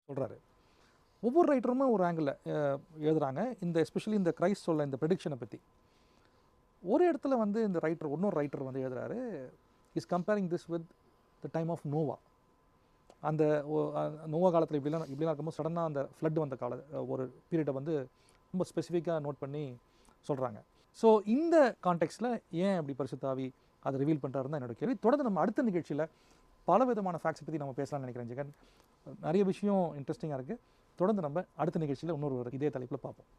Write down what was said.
சொல்கிறாரு. ஒவ்வொரு ரைட்டருமே ஒரு ஆங்கிளில் எழுதுகிறாங்க. இந்த எஸ்பெஷலி இந்த கிரைஸ்ட் சொல்ல இந்த ப்ரெடிக்ஷனை பற்றி. ஒரு இடத்துல வந்து இந்த இன்னொரு ரைட்டர் வந்து எழுதுகிறாரு, is comparing this with the time of Noah. அந்த நோவா காலத்தில் இப்படிலாம் இருக்கும்போது சடனாக அந்த ஃப்ளட் வந்த ஒரு பீரியடை வந்து ரொம்ப ஸ்பெசிஃபிக்காக நோட் பண்ணி சொல்கிறாங்க. ஸோ இந்த கான்டெக்ஸ்டில் ஏன் அப்படி பரிசுத்த ஆவி அதை ரிவீல் பண்ணுறாருன்னு தான் என்னோட கேள்வி. தொடர்ந்து நம்ம அடுத்த நிகழ்ச்சியில் பல விதமான ஃபேக்ட்ஸை பற்றி நம்ம பேசலாம்னு நினைக்கிறேன் ஜெகன். நிறைய விஷயம் இன்ட்ரெஸ்டிங்காக இருக்குது. தொடர்ந்து நம்ம அடுத்த நிகழ்ச்சியில் இன்னொரு இதே தலைப்பில் பார்ப்போம்.